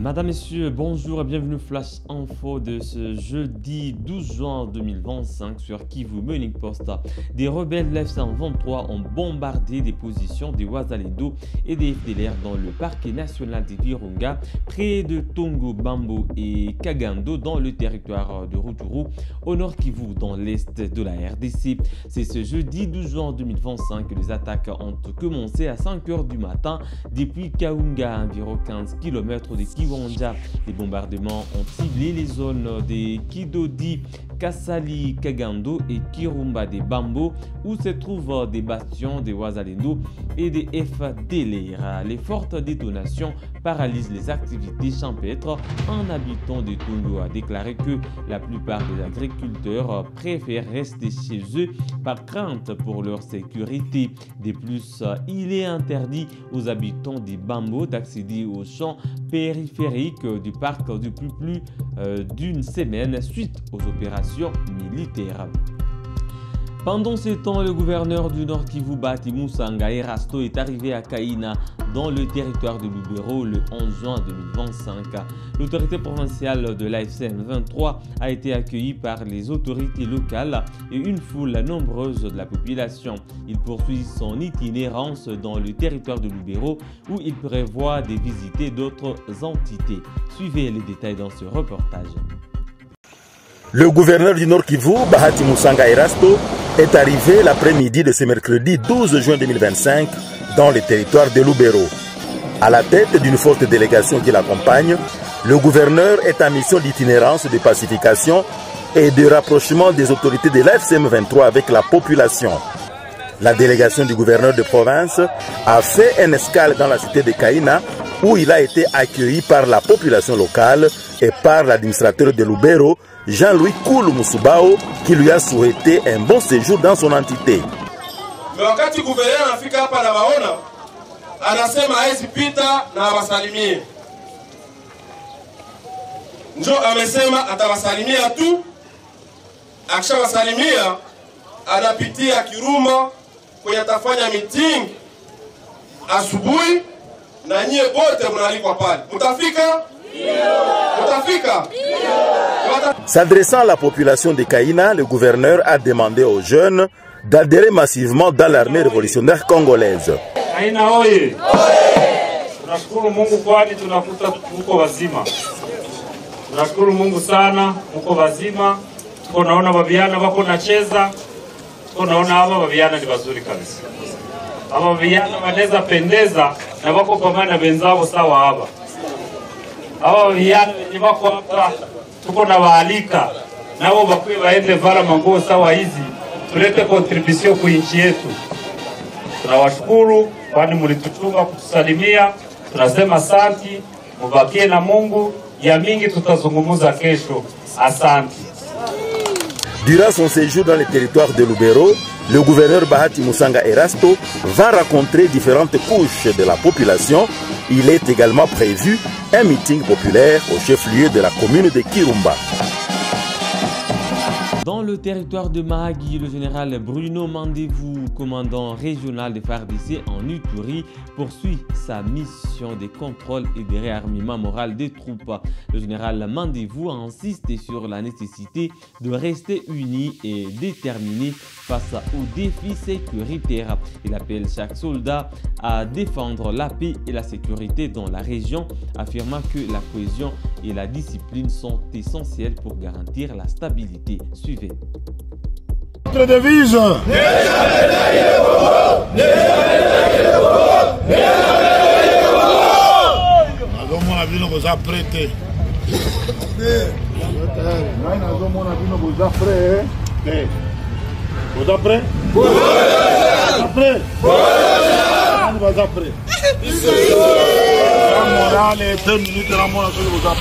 Madame, Messieurs, bonjour et bienvenue au Flash Info de ce jeudi 12 juin 2025 sur Kivu Morning Post. Des rebelles F-123 ont bombardé des positions des Wazalendo et des FDLR dans le parc national des Virunga, près de Tongo, Bambo et Kagando dans le territoire de Rutshuru, au nord Kivu dans l'est de la RDC. C'est ce jeudi 12 juin 2025 que les attaques ont commencé à 5 h du matin depuis Kaunga, environ 15 km de Kiwanja. Les bombardements ont ciblé les zones de Kidodi, Kasali, Kagando et Kirumba des Bambo, où se trouvent des bastions des Wazalendo et des FDLR. Les fortes détonations paralysent les activités champêtres. Un habitant de Tongo a déclaré que la plupart des agriculteurs préfèrent rester chez eux par crainte pour leur sécurité. De plus, il est interdit aux habitants des Bambo d'accéder aux champs périphériques du parc depuis plus d'une semaine suite aux opérations militaires. Pendant ce temps, le gouverneur du Nord Kivu, Bahati Musanga Erasto, est arrivé à Kaina dans le territoire de Lubero le 11 juin 2025. L'autorité provinciale de l'AFCM 23 a été accueillie par les autorités locales et une foule nombreuse de la population. Il poursuit son itinérance dans le territoire de Lubero où il prévoit de visiter d'autres entités. Suivez les détails dans ce reportage. Le gouverneur du Nord Kivu, Bahati Musanga Erasto, est arrivé l'après-midi de ce mercredi 12 juin 2025 dans le territoire de Lubero. À la tête d'une forte délégation qui l'accompagne, le gouverneur est en mission d'itinérance, de pacification et de rapprochement des autorités de l'AFCM 23 avec la population. La délégation du gouverneur de province a fait une escale dans la cité de Kaina où il a été accueilli par la population locale et par l'administrateur de Lubero, Jean-Louis Koulou Musubao, qui lui a souhaité un bon séjour dans son entité. Wakati gouverneur anafika hapa na waona, anasema haezi pita na awasalimie. Njo amesema atawasalimia tu, akishawasalimia anapitia Kirumba kwenye atafanya meeting asubuhi na nyie bote mnaalikwa pale. Mutafika? Mutafika? S'adressant à la population de Kaina, le gouverneur a demandé aux jeunes d'adhérer massivement dans l'armée révolutionnaire congolaise. Kaina oye! Tunashukuru Mungu kwani tunakuta tuko wazima. Tunashukuru Mungu sana, muko wazima. Tuko naona babiana wako nacheza. Tuko naona hapa babiana ni wazuri kabisa. Hapa babiana wanaweza pendeza na wako pamoja na wenzao sawa hapa. Hapa babiana wenye wako hapa tuko na waalika nao bakwe waende vala manguo sawa hizi, tulete contribution kwa nchi yetu. Tunawashukuru kwani mlituchunga kutusalimia. Tunasema asante, mubakie na Mungu. Ya mingi tutazungumuza kesho. Asante. Durant son séjour dans le territoire de Lubero, le gouverneur Bahati Musanga Erasto va rencontrer différentes couches de la population. Il est également prévu un meeting populaire au chef-lieu de la commune de Kirumba. Dans le territoire de Mahagi, le général Bruno Mandevou, commandant régional des FARDC en Ituri, poursuit sa mission de contrôle et de réarmement moral des troupes. Le général Mandevou a insisté sur la nécessité de rester unis et déterminés face aux défis sécuritaires. Il appelle chaque soldat à défendre la paix et la sécurité dans la région, affirmant que la cohésion et la discipline sont essentielles pour garantir la stabilité. Suivez. Notre devise. Vous êtes prêts? Oui. Vous êtes prêts? La morale est 2 minutes, la morale vous êtes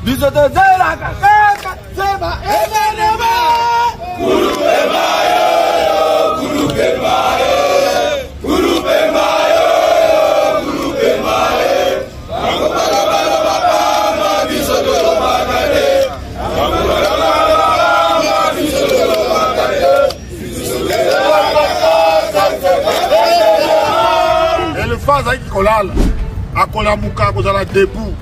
biso tozelaka kaka sema ebenema gulupe mayo gulupe mayo gulupe mayo gulupe mayo bango balabala bapama biso tolobakane bango balabala bapama biso tolobakane elefa azalaki kolala akolamuka akozala debout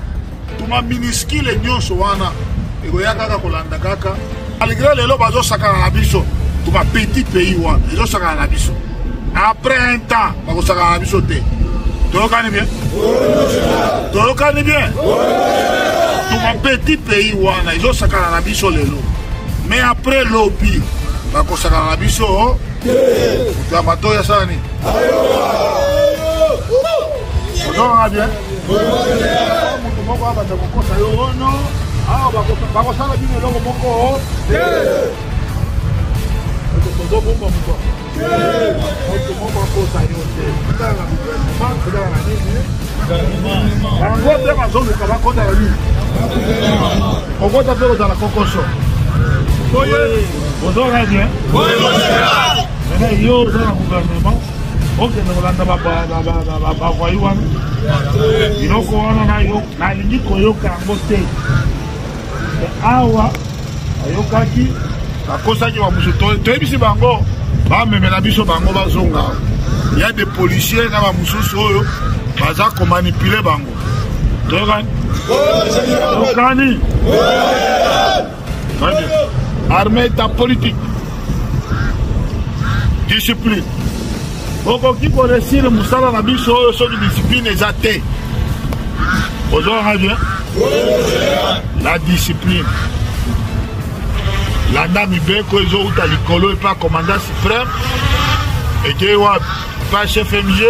tuma miniskile nyonso wana ekoya kaka kolanda kaka malgré lelo bazosakana na biso tuma petit pays wana ezosakana na biso après un temps bakosakana na biso te toyokani bien toyokani bien tuma petit pays wana ezosakana na biso lelo mais après lobi bakosakana na biso ya matoya sani ozonga bien moto moko abanda kokosa yo ono awa bakosala bino eloko moko tozobomba moto moto moko akosa yo te kotala na gouvernement kotala na nini bango mpe bazoluka bakota na nini okota mpe kozala kokoso ozonga bien yo oza na gouvernement okende kolanda bavwai wana biloko wana nalingi koyoka yango te awa ayokaki bakosaki bamusu toyebisi bango bamemela biso bango bazonga ya de policier na bamosusu oyo baza komanipule bango toyokani armée état politique discipline okoki koresile mosala na biso oyo soki discipline eza te ozonga bien la discipline landa mibeko ezouta likolo epa commandant suprême ekei wapi pa chef mg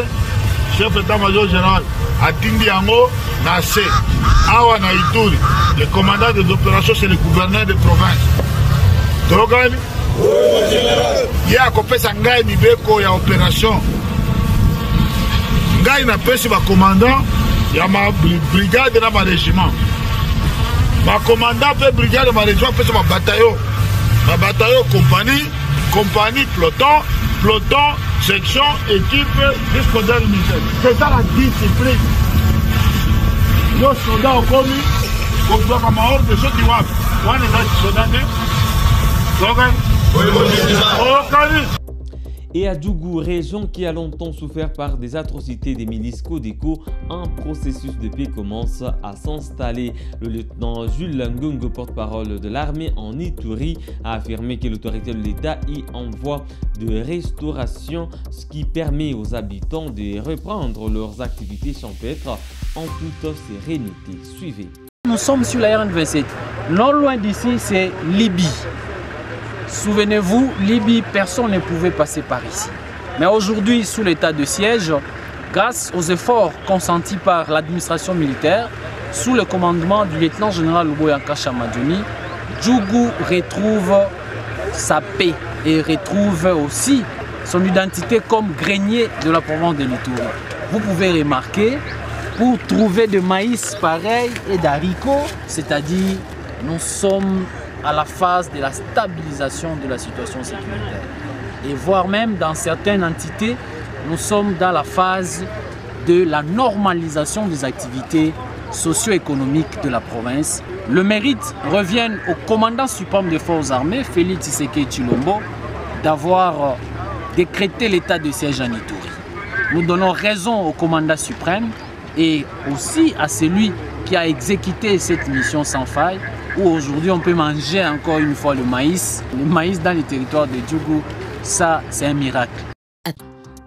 chef état major général atindi yango na se awa na Ituri le commandant des opérations c'est le gouverneur de province toyokani ye akopesa ngai mibeko ya opération ngai napesi bacommandant ya mabrigade na barégiment bacommandant mpe brigade ya barégiment apesa babataillon compagnie peloton section équipe jusqu'au dernier ministère c'est ça la discipline yo soldat okomi kozwaka maordre soki wapi wana eza soda nde Et à Djougou, région qui a longtemps souffert par des atrocités des milices Codeco, un processus de paix commence à s'installer. Le lieutenant Jules Ngongo, porte-parole de l'armée en Ituri, a affirmé que l'autorité de l'État y envoie de restauration, ce qui permet aux habitants de reprendre leurs activités champêtres en toute sérénité. Suivez. Nous sommes sur la RN27. Non loin d'ici, c'est Libye. Souvenez-vous, Libye, personne ne pouvait passer par ici. Mais aujourd'hui, sous l'état de siège, grâce aux efforts consentis par l'administration militaire, sous le commandement du lieutenant-général Luboyanka Chamadjoni, Djougou retrouve sa paix et retrouve aussi son identité comme grenier de la province de l'Ituri. Vous pouvez remarquer, pour trouver de maïs pareil et d'haricots, c'est-à-dire nous sommes à la phase de la stabilisation de la situation sécuritaire. Et voire même dans certaines entités, nous sommes dans la phase de la normalisation des activités socio-économiques de la province. Le mérite revient au commandant suprême des forces armées, Félix Tshisekedi Tshilombo, d'avoir décrété l'état de siège en Ituri. Nous donnons raison au commandant suprême et aussi à celui qui a exécuté cette mission sans faille, où aujourd'hui on peut manger encore une fois le maïs. Le maïs dans les territoires de Djougou, ça c'est un miracle.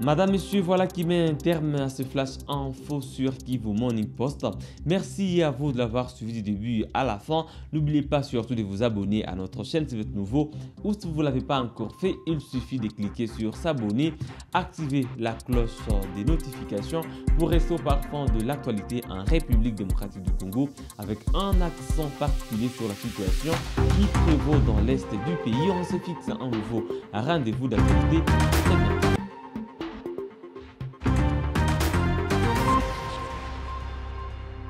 Madame, Monsieur, voilà qui met un terme à ce flash info sur Kivu Morning Post. Merci à vous de l'avoir suivi du début à la fin. N'oubliez pas surtout de vous abonner à notre chaîne si vous êtes nouveau ou si vous ne l'avez pas encore fait, il suffit de cliquer sur s'abonner, activer la cloche des notifications pour rester au parfum de l'actualité en République démocratique du Congo avec un accent particulier sur la situation qui prévaut dans l'est du pays. On se fixe un nouveau rendez-vous d'actualité très bientôt.